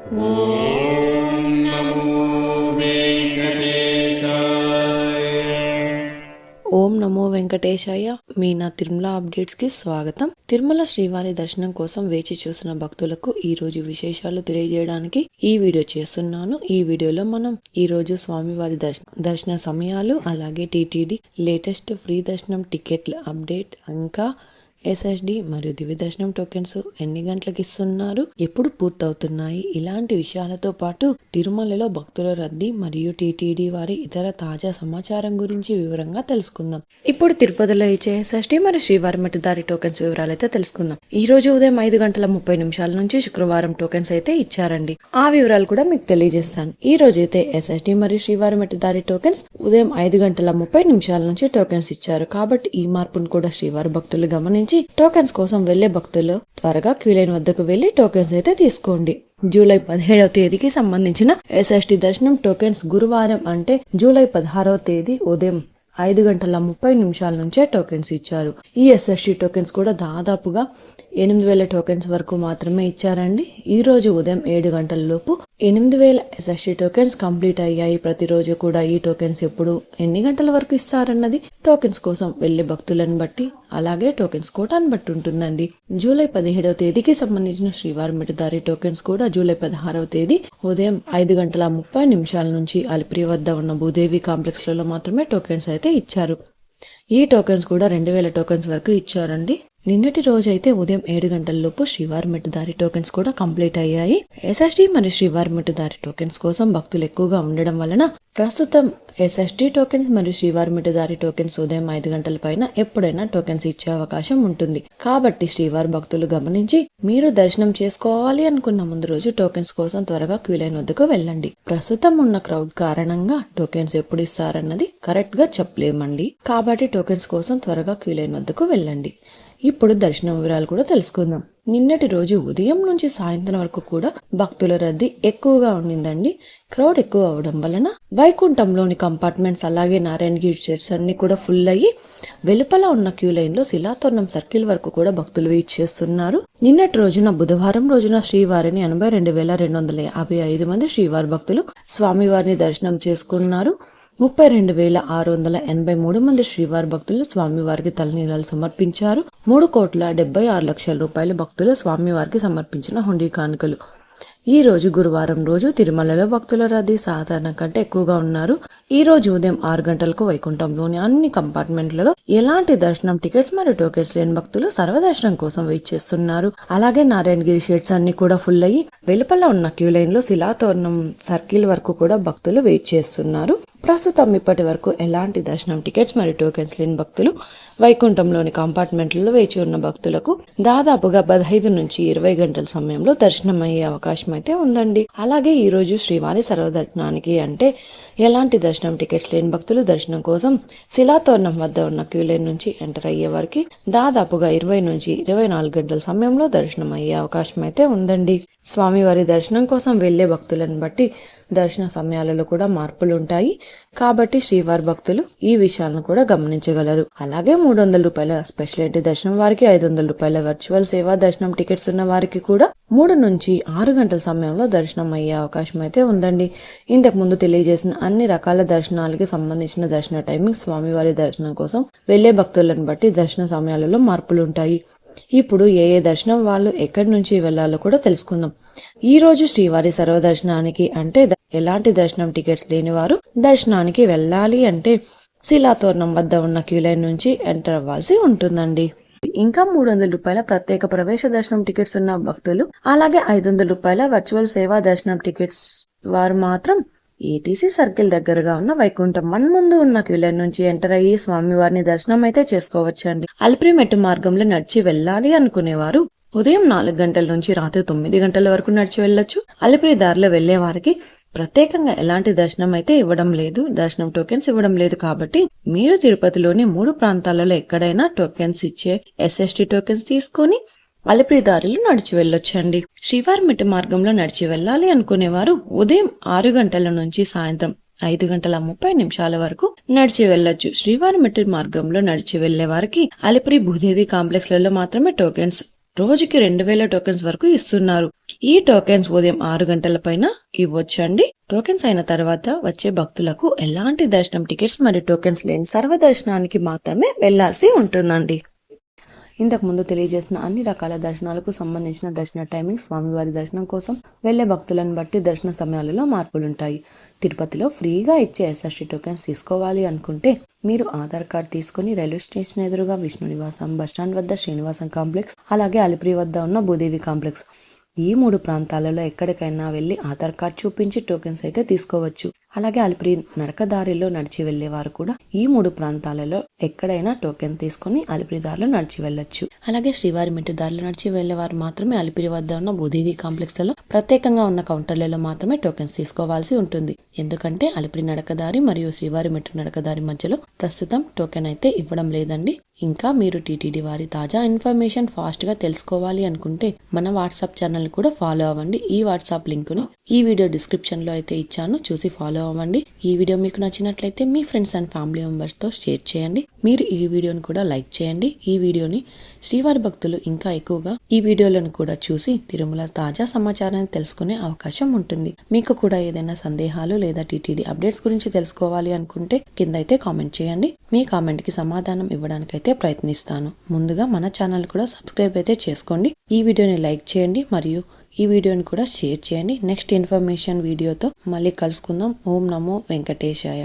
ఓం నమో వెంకటేశాయ. ఓం నమో వెంకటేశాయ. మీ నా తిరుమల అప్డేట్స్ కి స్వాగతం. తిరుమల శ్రీవారి దర్శనం కోసం వేచి చూసిన భక్తులకు ఈ రోజు విశేషాలు తెలియజేయడానికి ఈ వీడియో చేస్తున్నాను. ఈ వీడియోలో మనం ఈ రోజు స్వామివారి దర్శన సమయాలు, అలాగే టీటీడీ లేటెస్ట్ ఫ్రీ దర్శనం టికెట్ల అప్డేట్, ఇంకా ఎస్ఎస్డి మరియు దివ్య దర్శనం టోకెన్స్ ఎన్ని గంటలకు ఇస్తున్నారు, ఎప్పుడు పూర్తవుతున్నాయి, ఇలాంటి విషయాలతో పాటు తిరుమలలో భక్తుల రద్దీ మరియు టీటీడీ వారి ఇతర తాజా సమాచారం గురించి వివరంగా తెలుసుకుందాం. ఇప్పుడు తిరుపతిలో ఇచ్చే ఎస్ఎస్డి మరియు శ్రీవారి మట్టి దారి టోకెన్స్ వివరాలు అయితే తెలుసుకుందాం. ఈ రోజు ఉదయం 5:30 నుంచి శుక్రవారం టోకెన్స్ అయితే ఇచ్చారండి. ఆ వివరాలు కూడా మీకు తెలియజేస్తాను. ఈ రోజు అయితే ఎస్ఎస్డి మరియు శ్రీవారి మట్టి దారి టోకెన్స్ ఉదయం 5:30 నుంచి టోకెన్స్ ఇచ్చారు. కాబట్టి ఈ మార్పును కూడా శ్రీవారి భక్తులు గమనించి టోకెన్స్ కోసం వెళ్లే భక్తులు త్వరగా క్యూ లైన్ వద్దకు వెళ్లి టోకెన్స్ అయితే తీసుకోండి. జూలై 17వ తేదీకి సంబంధించిన ఎస్ఎస్డి దర్శనం టోకెన్స్ గురువారం అంటే జూలై 16వ తేదీ ఉదయం 5:30 నుంచే టోకెన్స్ ఇచ్చారు. ఈ ఎస్ఎస్డి టోకెన్స్ కూడా దాదాపుగా 8,000 టోకెన్స్ వరకు మాత్రమే ఇచ్చారండి. ఈ రోజు ఉదయం 7 గంటల లోపు 8,000 ఎస్ఎస్డి టోకెన్స్ కంప్లీట్ అయ్యాయి. ప్రతిరోజు కూడా ఈ టోకెన్స్ ఎప్పుడు ఎన్ని గంటల వరకు ఇస్తారన్నది టోకెన్స్ కోసం వెళ్లే భక్తులను బట్టి, అలాగే టోకెన్స్ కోటాను బట్టి ఉంటుందండి. జూలై 17వ తేదీకి సంబంధించిన శ్రీవారి మఠదారి టోకెన్స్ కూడా జూలై 16వ తేదీ ఉదయం 5:30 నుంచి అలిపిరి వద్ద ఉన్న భూదేవి కాంప్లెక్స్ లలో మాత్రమే టోకెన్స్ అయితే ఇచ్చారు. ఈ టోకెన్స్ కూడా 2,000 టోకెన్స్ వరకు ఇచ్చారండి. నిన్నటి రోజు అయితే ఉదయం 7 గంటల లోపు శ్రీవారి మఠదారి టోకెన్స్ కూడా కంప్లీట్ అయ్యాయి. ఎస్ఎస్డి మరియు శ్రీవారి మఠదారి టోకెన్స్ కోసం భక్తులు ఎక్కువగా ఉండడం వలన ప్రస్తుతం ఎస్ఎస్డి టోకెన్స్ మరియు శ్రీవారి మఠదారి టోకెన్స్ ఉదయం 5 గంటల పైన ఎప్పుడైనా టోకెన్స్ ఇచ్చే అవకాశం ఉంటుంది. కాబట్టి శ్రీవారి భక్తులు గమనించి మీరు దర్శనం చేసుకోవాలి అనుకున్న ముందు రోజు టోకెన్స్ కోసం త్వరగా క్యూ లైన్ వద్దకు వెళ్ళండి. ప్రస్తుతం ఉన్న క్రౌడ్ కారణంగా టోకెన్స్ ఎప్పుడు ఇస్తారన్నది కరెక్ట్ గా చెప్పలేమండి. కాబట్టి టోకెన్స్ కోసం త్వరగా క్యూ లైన్ వద్దకు వెళ్ళండి. ఇప్పుడు దర్శనం వివరాలు కూడా తెలుసుకుందాం. నిన్నటి రోజు ఉదయం నుంచి సాయంత్రం వరకు కూడా భక్తుల రద్దీ ఎక్కువగా ఉండిందండి. క్రౌడ్ ఎక్కువ అవడం వలన వైకుంఠంలోని కంపార్ట్మెంట్స్, అలాగే నారాయణగిరి చర్చ్ అన్ని కూడా ఫుల్ అయ్యి వెలుపల ఉన్న క్యూ లైన్ లో శిలాతోరణం సర్కిల్ వరకు కూడా భక్తులు వెయిట్ చేస్తున్నారు. నిన్నటి రోజున బుధవారం రోజున శ్రీవారిని 82,255 మంది శ్రీవారి భక్తులు స్వామివారిని దర్శనం చేసుకున్నారు. 32,683 మంది శ్రీవారి భక్తులు స్వామివారికి తలనీలాలు సమర్పించారు. 3,76,00,000 రూపాయల భక్తులు స్వామివారికి సమర్పించిన హుండీ కానుకలు. ఈ రోజు గురువారం రోజు తిరుమలలో భక్తుల రద్దీ సాధారణ కంటే ఎక్కువగా ఉన్నారు. ఈ రోజు ఉదయం 6 గంటలకు వైకుంఠంలోని అన్ని కంపార్ట్మెంట్లలో ఎలాంటి దర్శనం టికెట్స్ మరియు టోకెన్స్ లేని భక్తులు సర్వదర్శనం కోసం వెయిట్ చేస్తున్నారు. అలాగే నారాయణగిరి షెడ్స్ అన్ని కూడా ఫుల్ అయ్యి వెలుపల ఉన్న క్యూ లైన్ లో శిలాతోరణం సర్కిల్ వరకు కూడా భక్తులు వెయిట్ చేస్తున్నారు. ప్రస్తుతం ఇప్పటి వరకు ఎలాంటి దర్శనం టికెట్స్ మరియు టోకెన్స్ లేని భక్తులు వైకుంఠంలోని కంపార్ట్మెంట్లలో వేచి ఉన్న భక్తులకు దాదాపుగా 15 నుంచి 20 గంటల సమయంలో దర్శనం అయ్యే అవకాశం అయితే ఉందండి. అలాగే ఈ రోజు శ్రీవారి సర్వదర్శనానికి అంటే ఎలాంటి దర్శనం టికెట్స్ లేని భక్తులు దర్శనం కోసం శిలాతోరణం వద్ద ఉన్న క్యూ లైన్ నుంచి ఎంటర్ అయ్యే వారికి దాదాపుగా 20 నుంచి 24 గంటల సమయంలో దర్శనం అయ్యే అవకాశం అయితే ఉందండి. స్వామివారి దర్శనం కోసం వెళ్లే భక్తులను బట్టి దర్శన సమయాలలో కూడా మార్పులు ఉంటాయి. కాబట్టి శ్రీవారి భక్తులు ఈ విషయాలను కూడా గమనించగలరు. అలాగే 300 రూపాయల స్పెషల్ ఎంట్రీ దర్శనం వారికి, 500 రూపాయల వర్చువల్ సేవా దర్శనం టికెట్స్ ఉన్న వారికి కూడా 3 నుంచి 6 గంటల సమయంలో దర్శనం అయ్యే అవకాశం అయితే ఉందండి. ఇంతకు ముందు తెలియజేసిన అన్ని రకాల దర్శనాలకి సంబంధించిన దర్శన టైమింగ్ స్వామివారి దర్శనం కోసం వెళ్లే భక్తులను బట్టి దర్శన సమయాలలో మార్పులు ఉంటాయి. ఇప్పుడు ఏ దర్శనం వాళ్ళు ఎక్కడి నుంచి వెళ్లాలో కూడా తెలుసుకుందాం. ఈ రోజు శ్రీవారి సర్వదర్శనానికి అంటే ఎలాంటి దర్శనం టికెట్స్ లేని వారు దర్శనానికి వెళ్ళాలి అంటే శిలాతోరణం వద్ద ఉన్న క్యూ లైన్ నుంచి ఎంటర్ అవ్వాల్సి ఉంటుందండి. ఇంకా 300 రూపాయల ప్రత్యేక ప్రవేశ దర్శనం టికెట్స్ ఉన్న భక్తులు, అలాగే 500 రూపాయల వర్చువల్ సేవా దర్శనం టికెట్స్ వారు మాత్రం ఏటీసీ సర్కిల్ దగ్గరగా ఉన్న వైకుంఠం 1 ముందు ఉన్న క్యూ లైన్ నుంచి ఎంటర్ అయ్యి స్వామివారిని దర్శనం అయితే చేసుకోవచ్చండి. అలిపిరి మెట్టు మార్గంలో నడిచి వెళ్ళాలి అనుకునేవారు ఉదయం 4 గంటల నుంచి రాత్రి 9 గంటల వరకు నడిచి వెళ్ళొచ్చు. అలిపిరి దారిలో వెళ్లే వారికి ప్రత్యేకంగా ఎలాంటి దర్శనం అయితే ఇవ్వడం లేదు, దర్శనం టోకెన్స్ ఇవ్వడం లేదు. కాబట్టి మీరు తిరుపతిలోని 3 ప్రాంతాలలో ఎక్కడైనా టోకెన్స్ ఇచ్చే ఎస్ఎస్టీ టోకెన్స్ తీసుకొని అలిపిరి దారిలో నడిచి వెళ్ళొచ్చండి. శ్రీవారి మెట్టు మార్గంలో నడిచి వెళ్ళాలి అనుకునేవారు ఉదయం 6 గంటల నుంచి సాయంత్రం 5:30 వరకు నడిచి వెళ్ళొచ్చు. శ్రీవారి మెట్టు మార్గంలో నడిచి వెళ్లే వారికి అలిపిరి భూదేవి కాంప్లెక్స్ లలో మాత్రమే టోకెన్స్ రోజుకి 2,000 టోకెన్స్ వరకు ఇస్తున్నారు. ఈ టోకెన్స్ ఉదయం 6 గంటల పైన ఇవ్వచ్చండి. టోకెన్స్ అయిన తర్వాత వచ్చే భక్తులకు ఎలాంటి దర్శనం టికెట్స్ మరియు టోకెన్స్ లేని సర్వదర్శనానికి మాత్రమే వెళ్లాల్సి ఉంటుందండి. ఇంతకు ముందు తెలియజేసిన అన్ని రకాల దర్శనాలకు సంబంధించిన దర్శన టైమింగ్, స్వామివారి దర్శనం కోసం వెళ్లే భక్తులను బట్టి దర్శన సమయాలలో మార్పులుంటాయి. తిరుపతిలో ఫ్రీగా ఇచ్చే SST టోకెన్స్ తీసుకోవాలి అనుకుంటే మీరు ఆధార్ కార్డ్ తీసుకుని రైల్వే స్టేషన్ ఎదురుగా విష్ణు నివాసం, బస్టాండ్ వద్ద శ్రీనివాసం కాంప్లెక్స్, అలాగే అలిపిరి వద్ద ఉన్న భూదేవి కాంప్లెక్స్, ఈ 3 ప్రాంతాలలో ఎక్కడికైనా వెళ్లి ఆధార్ కార్డ్ చూపించి టోకెన్స్ అయితే తీసుకోవచ్చు. అలాగే అలిపిరి నడకదారిలో నడిచి వెళ్లేవారు కూడా ఈ 3 ప్రాంతాలలో ఎక్కడైనా టోకెన్ తీసుకుని అలిపిరి దారిలో నడిచి వెళ్ళొచ్చు. అలాగే శ్రీవారి మెట్టు దారిలో నడిచి వెళ్లేవారు మాత్రమే అలిపిరి వద్ద ఉన్న భూదేవి కాంప్లెక్స్ లలో ప్రత్యేకంగా ఉన్న కౌంటర్లలో మాత్రమే టోకెన్స్ తీసుకోవాల్సి ఉంటుంది. ఎందుకంటే అలిపిరి నడకదారి మరియు శ్రీవారి మెట్టు నడకదారి మధ్యలో ప్రస్తుతం టోకెన్ అయితే ఇవ్వడం లేదండి. ఇంకా మీరు టీటీడీ వారి తాజా ఇన్ఫర్మేషన్ ఫాస్ట్ గా తెలుసుకోవాలి అనుకుంటే మన వాట్సాప్ ఛానల్ కూడా ఫాలో అవ్వండి. ఈ వాట్సాప్ లింక్ ని ఈ వీడియో డిస్క్రిప్షన్ లో అయితే ఇచ్చాను, చూసి ఫాలో అవ్వండి. ఈ వీడియో మీకు నచ్చినట్లయితే మీ ఫ్రెండ్స్ అండ్ ఫ్యామిలీ మెంబర్స్ తో షేర్ చేయండి. మీరు ఈ వీడియోని కూడా లైక్ చేయండి. ఈ వీడియోని శ్రీవారి భక్తులు ఇంకా ఎక్కువగా ఈ వీడియోలను కూడా చూసి తిరుమల తాజా సమాచారాన్ని తెలుసుకునే అవకాశం ఉంటుంది. మీకు కూడా ఏదైనా సందేహాలు లేదా టీటీడీ అప్డేట్స్ గురించి తెలుసుకోవాలి అనుకుంటే కింద అయితే కామెంట్ చేయండి. మీ కామెంట్ కి సమాధానం ఇవ్వడానికైతే ప్రయత్నిస్తాను. ముందుగా మన ఛానల్ కూడా సబ్స్క్రైబ్ అయితే చేసుకోండి. ఈ వీడియోని లైక్ చేయండి మరియు ఈ వీడియోని కూడా షేర్ చేయండి. నెక్స్ట్ ఇన్ఫర్మేషన్ వీడియోతో మళ్ళీ కలుసుకుందాం. ఓం నమో వెంకటేశాయ.